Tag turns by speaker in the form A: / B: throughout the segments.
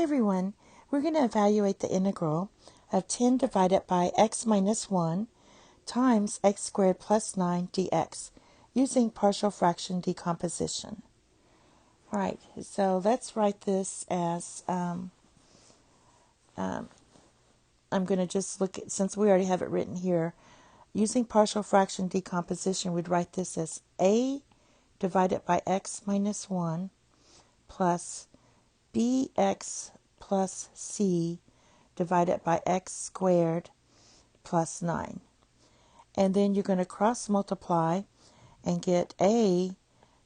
A: Hi everyone, we're going to evaluate the integral of 10 divided by x minus 1 times x squared plus 9 dx using partial fraction decomposition. Alright, so let's write this as, I'm going to just look at, since we already have it written here, using partial fraction decomposition, we'd write this as a divided by x minus 1 plus bx plus c divided by x squared plus 9. And then you're going to cross multiply and get a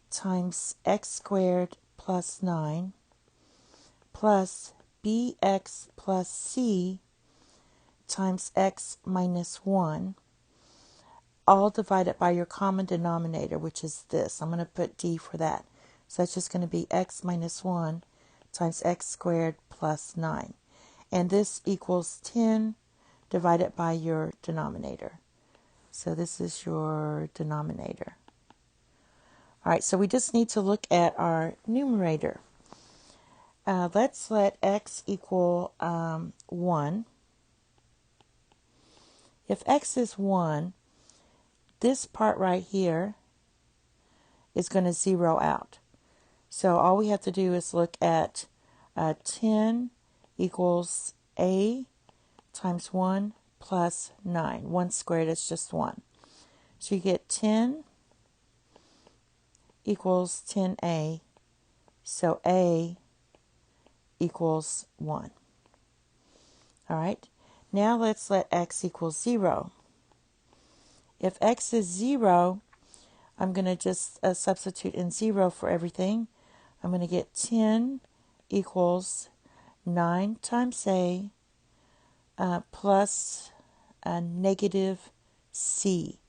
A: times x squared plus 9 plus bx plus c times x minus 1, all divided by your common denominator, which is this. I'm going to put d for that. So that's just going to be x minus 1 times x squared plus 9. And this equals 10 divided by your denominator. So this is your denominator. All right, so we just need to look at our numerator. Let's let x equal 1. If x is 1, this part right here is going to zero out. So all we have to do is look at 10 equals a times 1 plus 9. 1 squared is just 1. So you get 10 equals 10a. So a equals 1. All right. Now let's let x equal 0. If x is 0, I'm going to just substitute in 0 for everything. I'm going to get 10 equals 9 times a plus negative c,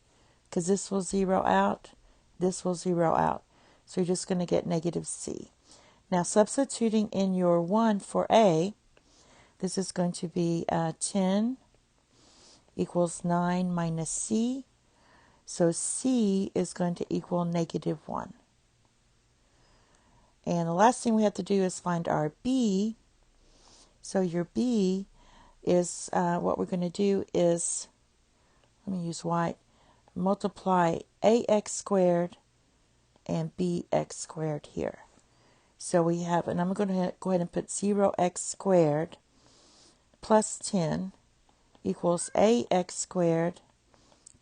A: because this will zero out, this will zero out. So you're just going to get negative c. Now substituting in your 1 for a, this is going to be 10 equals 9 minus c. So c is going to equal negative 1. And the last thing we have to do is find our b. So your b is, what we're going to do is, let me use white, multiply ax squared and bx squared here. So we have, and I'm going to go ahead and put 0x squared plus 10 equals ax squared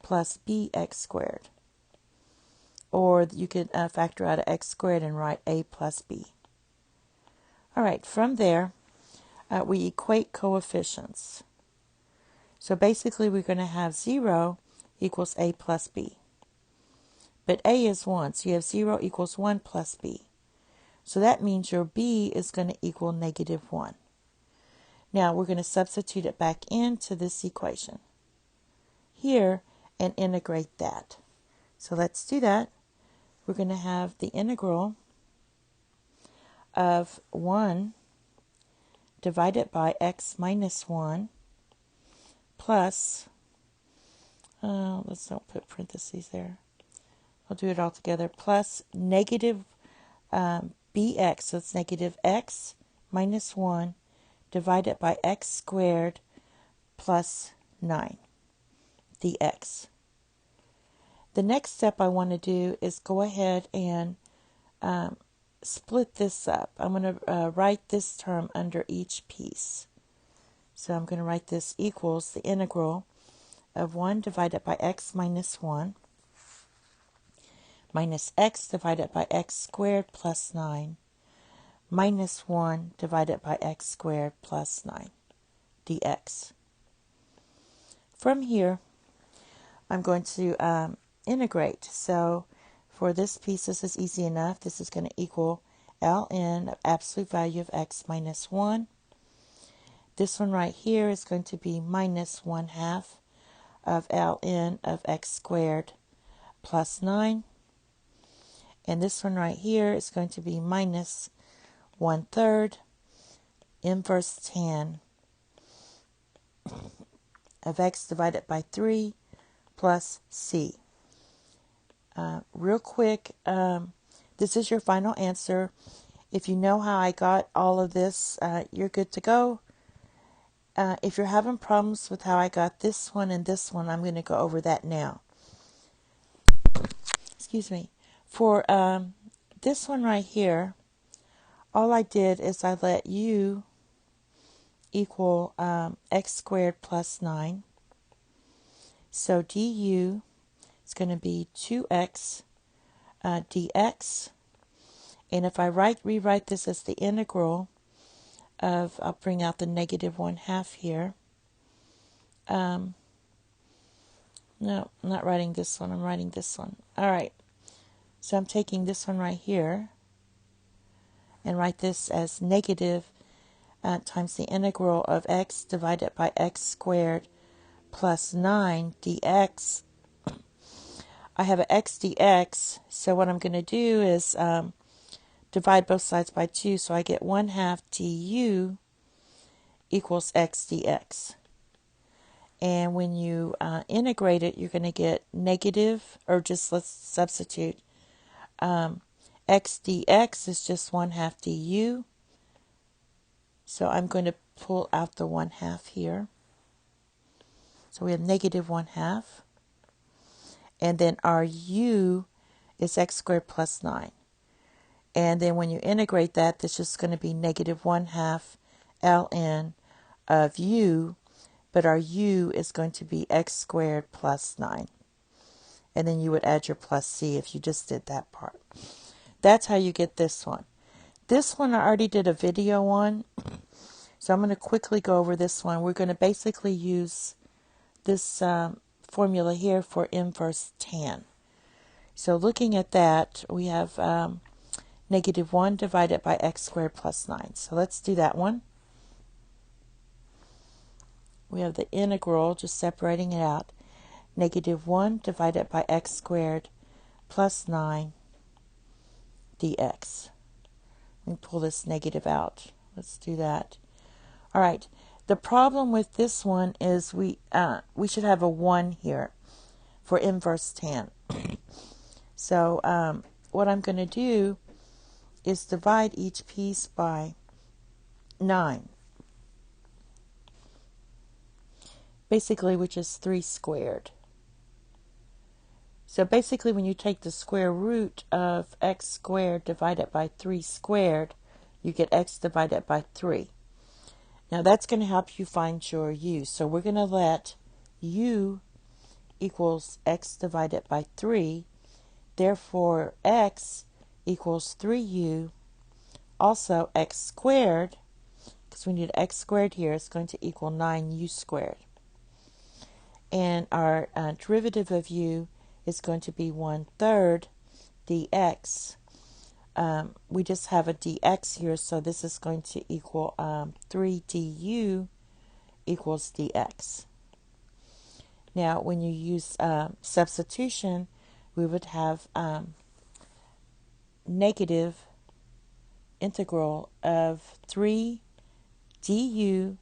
A: plus bx squared. Or you could factor out x squared and write a plus b. All right, from there, we equate coefficients. So basically, we're going to have 0 equals a plus b. But a is 1, so you have 0 equals 1 plus b. So that means your b is going to equal negative 1. Now, we're going to substitute it back into this equation here and integrate that. So let's do that. We're going to have the integral of 1 divided by x minus 1 plus, let's not put parentheses there. I'll do it all together, plus negative bx, so it's negative x minus 1 divided by x squared plus 9 dx. The next step I want to do is go ahead and split this up. I'm going to write this term under each piece. So I'm going to write this equals the integral of 1 divided by x minus 1 minus x divided by x squared plus 9 minus 1 divided by x squared plus 9 dx. From here, I'm going to integrate. So for this piece, this is easy enough. This is going to equal ln of absolute value of x minus 1. This one right here is going to be minus 1/2 of ln of x squared plus 9. And this one right here is going to be minus 1/3 inverse tan of x divided by 3 plus c. Real quick, this is your final answer. If you know how I got all of this, you're good to go. If you're having problems with how I got this one and this one, I'm going to go over that now. Excuse me. For this one right here, all I did is I let u equal x squared plus 9. So du is going to be 2x dx. And if I rewrite this as the integral of, I'll bring out the negative 1/2 here. No, I'm not writing this one. I'm writing this one. All right. So I'm taking this one right here and write this as negative times the integral of x divided by x squared plus 9 dx. I have an x dx, so what I'm going to do is divide both sides by 2, so I get 1/2 du equals x dx. And when you integrate it, you're going to get negative, or just let's substitute. X dx is just 1/2 du. So I'm going to pull out the 1/2 here. So we have negative 1/2. And then our u is x squared plus 9. And then when you integrate that, this is going to be negative 1/2 ln of u. But our u is going to be x squared plus 9. And then you would add your plus c if you just did that part. That's how you get this one. This one I already did a video on. So I'm going to quickly go over this one. We're going to basically use this formula here for inverse tan. So looking at that, we have negative 1 divided by x squared plus 9. So let's do that one. We have the integral, just separating it out. Negative 1 divided by x squared plus 9 dx. Let me pull this negative out. Let's do that. All right. The problem with this one is we should have a 1 here for inverse tan. So what I'm going to do is divide each piece by 9. Basically, which is 3 squared. So basically, when you take the square root of x squared divided by 3 squared, you get x divided by 3. Now that's going to help you find your u. So we're going to let u equals x divided by 3. Therefore, x equals 3u. Also, x squared, because we need x squared here, is going to equal 9u squared. And our derivative of u is going to be 1/3 dx. We just have a dx here, so this is going to equal 3 du equals dx. Now, when you use substitution, we would have negative integral of 3 du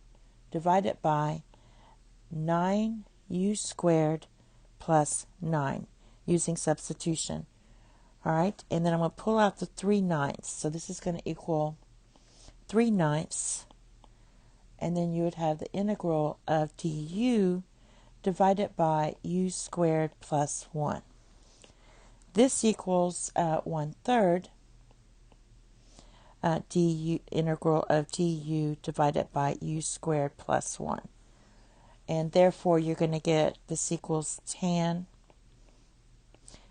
A: divided by 9u squared plus 9 using substitution. All right, and then I'm going to pull out the 3/9. So this is going to equal 3/9. And then you would have the integral of du divided by u squared plus 1. This equals 1/3 du integral of du divided by u squared plus 1. And therefore, you're going to get this equals tan.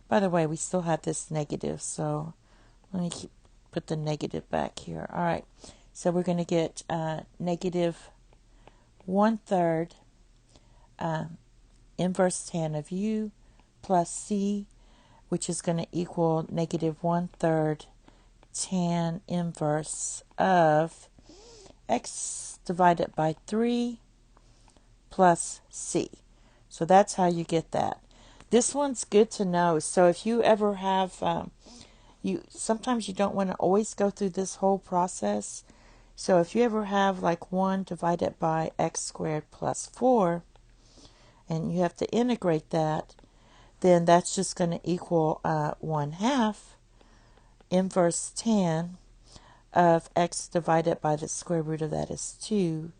A: By the way, we still have this negative, so let me put the negative back here. All right, so we're going to get negative 1/3 inverse tan of u plus c, which is going to equal negative 1/3 tan inverse of x divided by 3 plus c. So that's how you get that. This one's good to know. So if you ever have, sometimes you don't want to always go through this whole process. So if you ever have like 1 divided by x squared plus 4, and you have to integrate that, then that's just going to equal 1/2 inverse tan of x divided by the square root of that is 2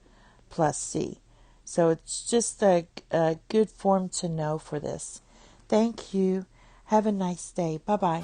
A: plus c. So it's just a good form to know for this. Thank you. Have a nice day. Bye-bye.